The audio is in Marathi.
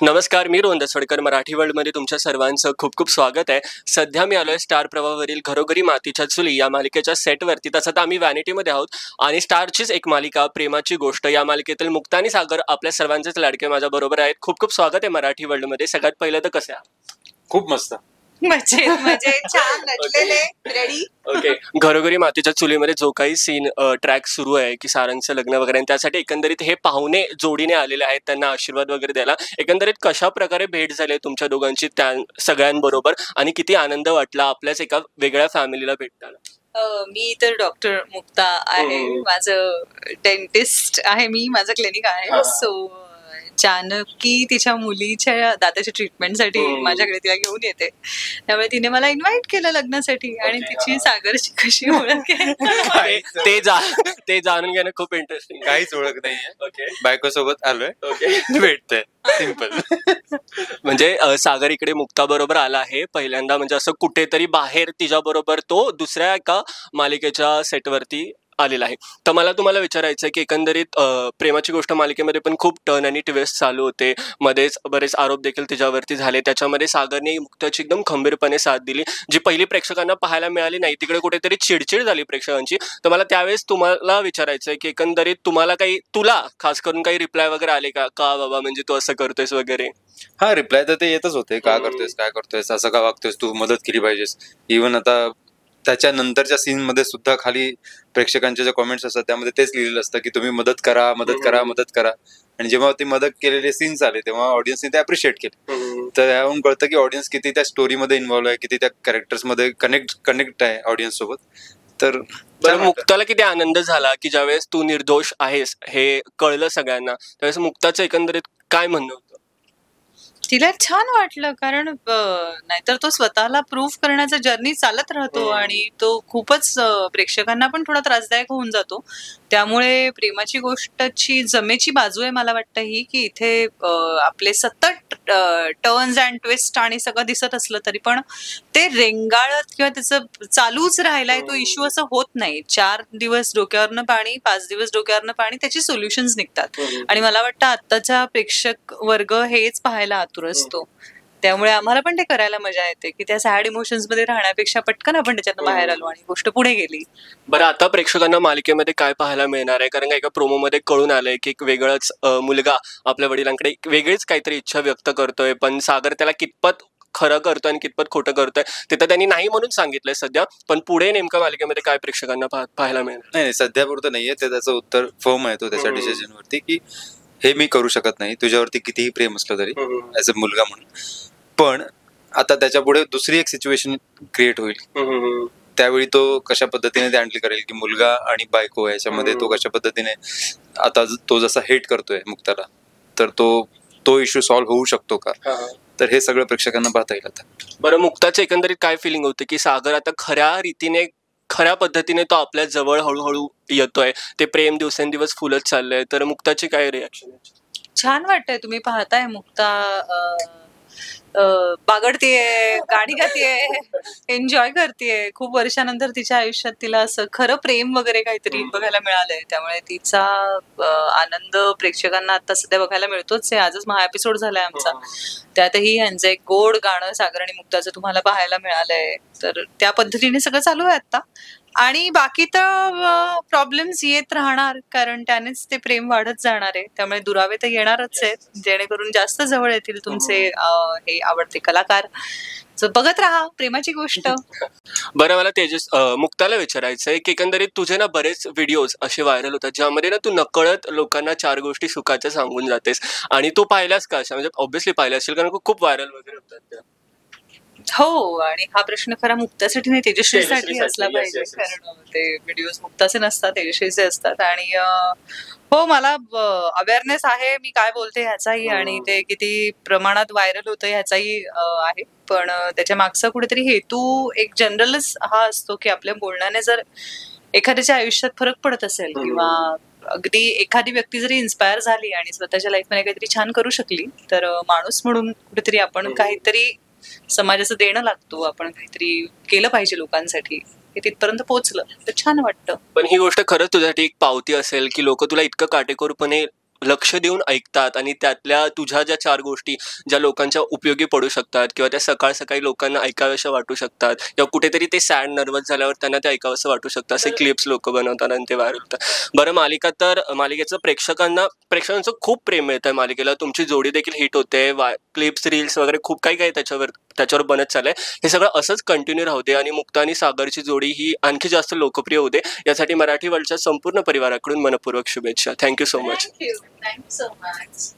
नमस्कार, मी रोहन दसवडकर. मराठी वर्ल्डमध्ये तुमच्या सर्वांचं खूप खूप स्वागत आहे. सध्या मी आलोय स्टार प्रवाहावरील घरोघरी मातीच्या चुली या मालिकेच्या सेटवरती. तसं तर आम्ही व्हॅनिटीमध्ये आहोत आणि स्टारचीच एक मालिका प्रेमाची गोष्ट या मालिकेतील मुक्ता आणि सागर आपल्या सर्वांचेच लाडके माझ्या बरोबर आहेत. खूप खूप स्वागत आहे मराठी वर्ल्डमध्ये. सगळ्यात पहिलं तर कसं आहे? खूप मस्त, मजेत छान नटलेले रेडी. ओके, घरोघरी मातीच्या चुलीमध्ये जो काही सीन ट्रॅक सुरू आहे की सारंगचं लग्न वगैरे, आणि त्यासाठी एकंदरीत हे पाहुणे जोडीने आलेले आहेत त्यांना आशीर्वाद वगैरे द्यायला. एकंदरीत कशा प्रकारे भेट झाली तुमच्या दोघांची त्या सगळ्यांबरोबर आणि किती आनंद वाटला आपल्याच एका वेगळ्या फॅमिलीला भेटताना? मी तर डॉक्टर मुक्ता आहे. माझं डेंटिस्ट आहे, मी माझं क्लिनिक आहे. सो जानकी तिच्या मुलीच्या दाताच्या ट्रीटमेंटसाठी माझ्याकडे तिला घेऊन येते. त्यामुळे तिने मला इन्व्हाइट केलं लग्नासाठी आणि तिची सागरची कशी ओळख आहे ते जाणून घेणं खूप इंटरेस्टिंग. काहीच ओळख नाहीये. ओके, बायको सोबत आलोय, भेटतंय, सिंपल. म्हणजे सागर इकडे मुक्ता बरोबर आला आहे पहिल्यांदा, म्हणजे असं कुठेतरी बाहेर तिच्या बरोबर तो दुसऱ्या एका मालिकेच्या सेटवरती आलेला आहे. तर मला तुम्हाला विचारायचं आहे की एकंदरीत प्रेमाची गोष्ट मालिकेमध्ये पण खूप टर्न आणि ट्विस्ट चालू होते, मध्येच बरेच आरोप देखील तिच्यावरती झाले. त्याच्यामध्ये सागरने मुक्ताची एकदम खंबीरपणे साथ दिली, जी पहिली प्रेक्षकांना पाहायला मिळाली नाही. तिकडे कुठेतरी चिडचिड झाली प्रेक्षकांची. तर मला त्यावेळेस तुम्हाला विचारायचं आहे की एकंदरीत तुला खास करून काही रिप्लाय वगैरे आले का बाबा, म्हणजे तू असं करतोयस वगैरे? हा, रिप्लाय तर ते येतच होते, काय करतोयस, असं का वागतोयस, तू मदत केली पाहिजेस. इव्हन आता त्याच्यानंतरच्या सीन मध्ये सुद्धा खाली प्रेक्षकांचे जे कॉमेंट्स असतात त्यामध्ये तेच लिहिलेलं असतं की तुम्ही मदत करा. आणि जेव्हा ती मदत केलेले सीन्स आले तेव्हा ऑडियन्सने ते अप्रिशिएट केले. तर यावरून कळतं की ऑडियन्स किती त्या स्टोरीमध्ये इन्व्हॉल्व्ह आहे, किती त्या कॅरेक्टर्स मध्ये कनेक्ट आहे ऑडियन्स सोबत. तर मुक्ताला किती आनंद झाला की ज्यावेळेस तू निर्दोष आहेस हे कळलं सगळ्यांना, त्यावेळेस मुक्ताचं एकंदरीत काय म्हणणं होतं? तिला छान वाटलं, कारण नाहीतर तो स्वतःला प्रूव्ह करण्याचा जर्नी चालत राहतो आणि तो खूपच प्रेक्षकांना पण थोडा त्रासदायक होऊन जातो. त्यामुळे प्रेमाची गोष्टची जमेची बाजू आहे मला वाटतं ही, की इथे आपले सतत टर्न्स अँड ट्विस्ट आणि सगळं दिसत असलं तरी पण ते रेंगाळत किंवा त्याचं चालूच राहिलाय तो इश्यू असं होत नाही. 4 दिवस डोक्यावरनं पाणी, 5 दिवस डोक्यावरनं पाणी, त्याचे सोल्युशन्स निघतात. आणि मला वाटतं आत्ताचा प्रेक्षक वर्ग हेच पाहायला आतुर असतो. त्यामुळे आम्हाला पण ते करायला मजा येते की त्या सॅड इमोशन्स मध्ये राहण्यापेक्षा पटकन आपण त्याच्यातनं बाहेर आलो आणि गोष्ट पुढे गेली. बरं, आता प्रेक्षकांना मालिकेमध्ये काय पाहायला मिळणार आहे? कारण का एका प्रोमोमध्ये कळून आलंय की एक वेगळाच मुलगा आपल्या वडिलांकडे वेगळीच काहीतरी इच्छा व्यक्त करतोय, पण सागर त्याला कितपत खरं करतोय आणि कितपत खोटं करतोय ते तर त्यांनी नाही म्हणून सांगितलंय सध्या. पण पुढे नेमकं मालिकेमध्ये काय प्रेक्षकांना पाहायला मिळणार? नाही, सध्या पुरतं नाहीये. ते त्याचं उत्तर फर्म आहे तो त्याच्या डिसिजनवरती की हे मी करू शकत नाही, तुझ्यावरती कितीही प्रेम असलं तरी ऍज अ मुलगा म्हणून. पण आता त्याच्या पुढे दुसरी एक सिच्युएशन क्रिएट होईल, त्यावेळी तो कशा पद्धतीने ते हँडल करेल की मुलगा आणि बायको याच्यामध्ये तो कशा पद्धतीने, आता तो जसा हेट करतोय मुक्ताला, तर तो इश्यू सॉल्व्ह होऊ शकतो का? तर हे सगळं प्रेक्षकांना पाहता येईल आता. बरं, मुक्ताचं एकंदरीत काय फिलिंग होते की सागर आता खऱ्या पद्धतीने तो आपल्या जवळ हळूहळू येतोय, ते प्रेम दिवसेंदिवस फुलत चाललंय, तर मुक्ताची काय रिॲक्शन? छान वाटतंय. तुम्ही पाहताय मुक्ता बागडतीये, गाणी गातीये, एन्जॉय करतेय. खूप वर्षानंतर तिच्या आयुष्यात तिला असं खरं प्रेम वगैरे काहीतरी बघायला मिळालंय. त्यामुळे तिचा आनंद प्रेक्षकांना आता सध्या बघायला मिळतोच आहे. आजच महा एपिसोड झालाय आमचा, त्यातही ह्यांचं एक गोड गाणं सागर आणि मुक्ताचं तुम्हाला पाहायला मिळालंय. तर त्या पद्धतीने सगळं चालू आहे आता. आणि बाकी तर प्रॉब्लेम्स येत राहणार, कारण त्यानेच ते प्रेम वाढत जाणार आहे. त्यामुळे दुरावे तर येणारच आहेत, जेणेकरून जास्त जवळ येतील तुमचे हे आवडते कलाकार. बघत राहा प्रेमाची गोष्ट. बरं, मला मुक्ताला विचारायचं आहे की एकंदरीत तुझे ना बरेच व्हिडिओज असे व्हायरल होतात ज्यामध्ये ना तू नकळत लोकांना 4 गोष्टी सुखाच्या सांगून जातेस, आणि तू पाहिल्यास का अशा? म्हणजे ऑब्व्हियसली पाहिल्या असेल, कारण खूप व्हायरल वगैरे होतात त्या. हो, आणि हा प्रश्न खरा मुक्तासाठी नाही, तेजश्रीसाठी असला पाहिजे, कारण ते व्हिडिओज मुक्ताचे नसतात, तेजश्रीचे असतात. आणि हो, मला अवेअरनेस आहे मी काय बोलते ह्याचाही, आणि ते किती प्रमाणात व्हायरल होतं ह्याचाही आहे. पण त्याच्या मागचा कुठेतरी हेतू एक जनरलच हा असतो की आपल्या बोलण्याने जर एखाद्याच्या आयुष्यात फरक पडत असेल, किंवा अगदी एखादी व्यक्ती जरी इन्स्पायर झाली आणि स्वतःच्या लाईफमध्ये काहीतरी छान करू शकली, तर माणूस म्हणून कुठेतरी आपण काहीतरी समाजाचं देणं लागतो, आपण काहीतरी केलं पाहिजे लोकांसाठी, हे तिथपर्यंत पोहोचलं तर छान वाटतं. पण ही गोष्ट खरंच तुझ्यासाठी एक पावती असेल की लोक तुला इतकं काटेकोरपणे लक्ष देऊन ऐकतात आणि त्यातल्या तुझ्या ज्या 4 गोष्टी ज्या लोकांच्या उपयोगी पडू शकतात किंवा त्या सकाळ सकाळी लोकांना ऐकाव्याशा वाटू शकतात किंवा कुठेतरी ते सॅड नर्वस झाल्यावर त्यांना ते ऐकावंसं वाटू शकतं, असे क्लिप्स लोक बनवतात आणि ते व्हायरल होतात. बरं, मालिकेचं प्रेक्षकांचं खूप प्रेम मिळतंय मालिकेला. तुमची जोडी देखील हिट होते, क्लिप्स रील्स वगैरे खूप काही त्याच्यावर बनत चाललंय. हे सगळं असंच कंटिन्यू राहू दे आणि मुक्ता आणि सागरची जोडी ही आणखी जास्त लोकप्रिय होऊ दे, यासाठी मराठी वर्ल्डच्या संपूर्ण परिवाराकडून मनपूर्वक शुभेच्छा. Thank you so much. Thank you so much.